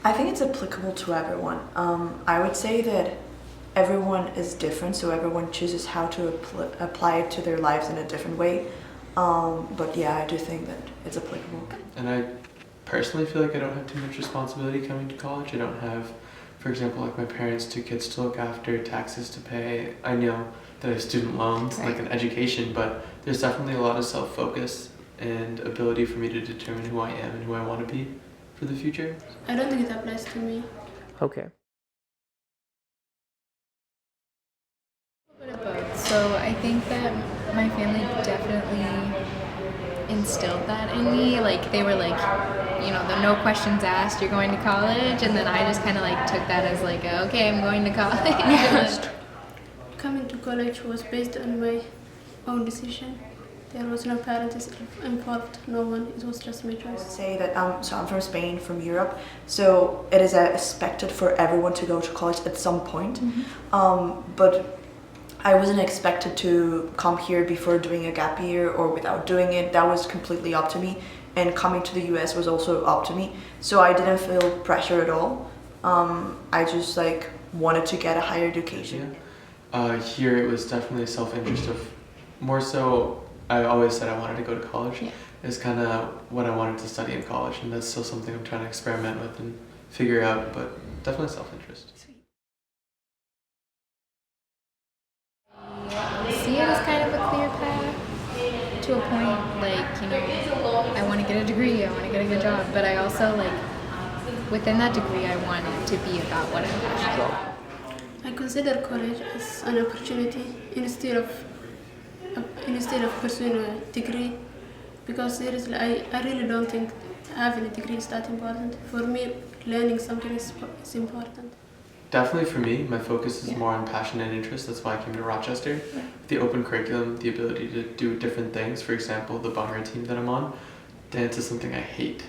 I think it's applicable to everyone. I would say that everyone is different, so everyone chooses how to apply it to their lives in a different way. But yeah, I do think that it's applicable. And I personally feel like I don't have too much responsibility coming to college. I don't have, for example, like my parents, 2 kids to look after, taxes to pay. I know that I have student loans, like an education, but there's definitely a lot of self-focus and ability for me to determine who I am and who I want to be for the future. I don't think it applies to me. Okay. So I think that my family definitely instilled that in me. Like they were like, you know, the no questions asked, you're going to college, and then I just kind of like took that as like, okay, I'm going to college. Coming to college was based on my own decision. There was no parents involved, no one. It was just my choice. Say that so I'm from Spain, from Europe, so it is expected for everyone to go to college at some point. But I wasn't expected to come here before doing a gap year or without doing it. That was completely up to me, and coming to the US was also up to me. So I didn't feel pressure at all. I just like wanted to get a higher education. Here it was definitely self-interest of more so. I always said I wanted to go to college. It's kind of what I wanted to study in college, and that's still something I'm trying to experiment with and figure out, but definitely self-interest. I see it as kind of a clear path to a point, like, you know, I want to get a degree, I want to get a good job, but I also, like, within that degree, I want it to be about what I'm passionate about. I consider college as an opportunity instead of pursuing a degree, because seriously, I really don't think having a degree is that important. For me, learning something is important. Definitely for me, my focus is more on passion and interest. That's why I came to Rochester. The open curriculum, the ability to do different things. For example, the Bhangra team that I'm on, dance is something I hate,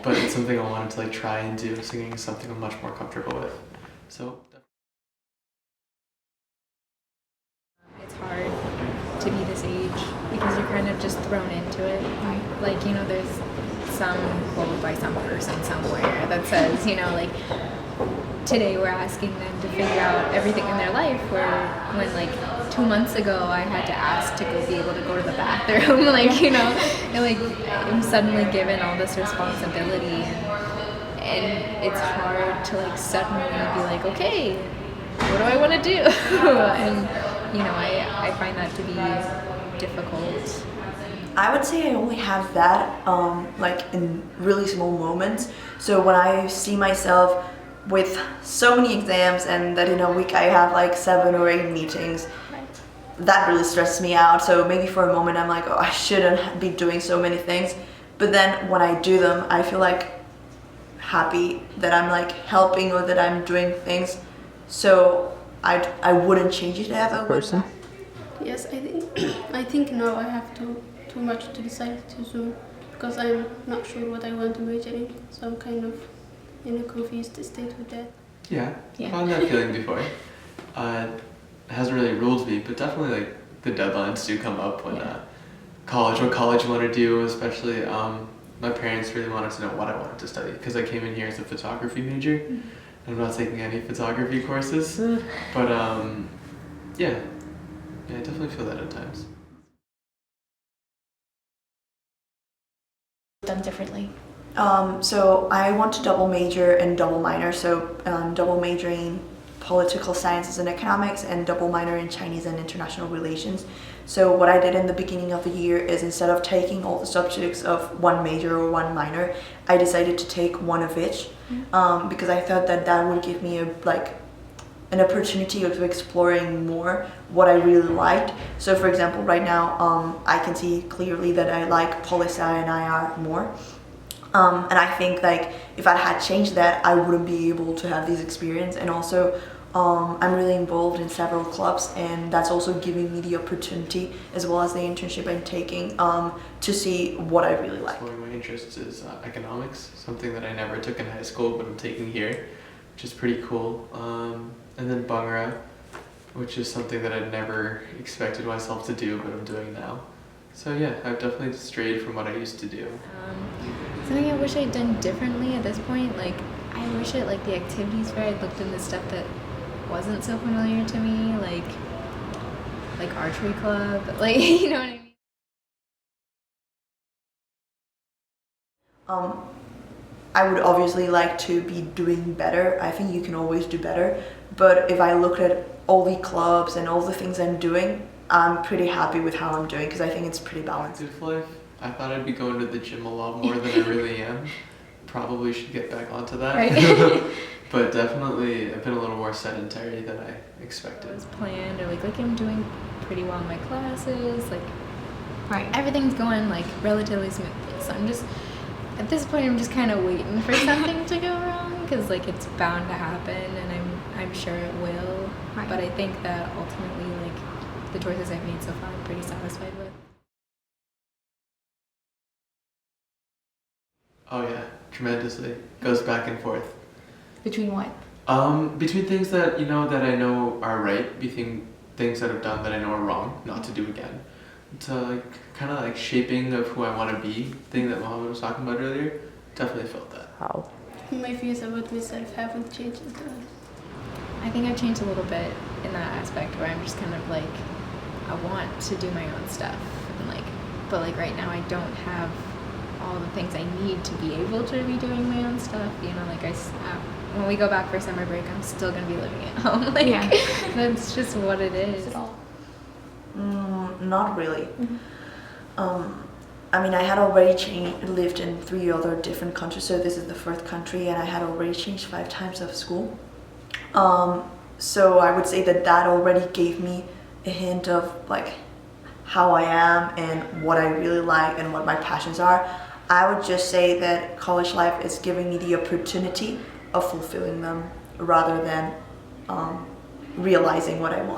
but it's something I wanted to like try and do. Singing is something I'm much more comfortable with. So. It's hard to be this age because you're kind of just thrown into it. Like, you know, there's some quote by some person somewhere that says, you know, like, today we're asking them to figure out everything in their life, where when like 2 months ago I had to ask to be able to go to the bathroom, like, you know, and like I'm suddenly given all this responsibility, and it's hard to like suddenly be like, okay, what do I want to do? And you know, I find that to be difficult. I would say I only have that like in really small moments. So when I see myself with so many exams and that in a week I have like 7 or 8 meetings, that really stresses me out. So maybe for a moment I'm like, oh, I shouldn't be doing so many things. But then when I do them, I feel like happy that I'm like helping or that I'm doing things. So I wouldn't change it ever. Person? Yes, I think now I have too much to decide too soon, because I'm not sure what I want to major in. So I'm kind of in a confused state with that. Yeah. I've had that feeling before. It hasn't really ruled me, but definitely like the deadlines do come up when what college you want to do, especially my parents really wanted to know what I wanted to study, because I came in here as a photography major. I'm not taking any photography courses, but yeah, I definitely feel that at times. Done differently? So I want to double major and double minor. So double major in political sciences and economics and double minor in Chinese and international relations. So what I did in the beginning of the year is, instead of taking all the subjects of one major or one minor, I decided to take one of each, because I thought that would give me an opportunity of exploring more what I really liked. So for example, right now I can see clearly that I like poli-sci and IR more. And I think like if I had changed that, I wouldn't be able to have this experience. And also I'm really involved in several clubs, and that's also giving me the opportunity, as well as the internship I'm taking, to see what I really like. One of my interests is economics, something that I never took in high school but I'm taking here, which is pretty cool. And then Bhangra, which is something that I'd never expected myself to do, but I'm doing now. So yeah, I've definitely strayed from what I used to do. Something I wish I'd done differently at this point, like, I wish at like the activities fair I'd looked into stuff that wasn't so familiar to me, like archery club, like you know what I mean. I would obviously like to be doing better. I think you can always do better. But if I look at all the clubs and all the things I'm doing, I'm pretty happy with how I'm doing because I think it's pretty balanced. Active life. I thought I'd be going to the gym a lot more than I really am. Probably should get back onto that. Right. But definitely, I've been a little more sedentary than I It expected. was planned, or like I'm doing pretty well in my classes, like Right. everything's going like relatively smoothly. So I'm just at this point I'm just kind of waiting for something to go wrong because like it's bound to happen, and I'm sure it will. Right. But I think that ultimately like the choices I've made so far I'm pretty satisfied with. Oh yeah, tremendously. Goes back and forth. Between what? Between things that that I know are right, between things that I've done that I know are wrong, not to do again, to like kind of like shaping of who I want to be, thing that Mohammed was talking about earlier. Definitely felt that. How? My views about myself haven't changed at all. I think I've changed a little bit in that aspect where I'm just kind of like I want to do my own stuff, and like but like right now I don't have all the things I need to be able to be doing my own stuff. Like when we go back for summer break, I'm still gonna be living at home. Like Yeah. that's just what it is. At all? Not really. I mean, I had already lived in 3 other different countries, so this is the 4th country, and I had already changed 5 times of school. So I would say that already gave me a hint of like how I am and what I really like and what my passions are. I would just say that college life is giving me the opportunity of fulfilling them rather than realizing what I want.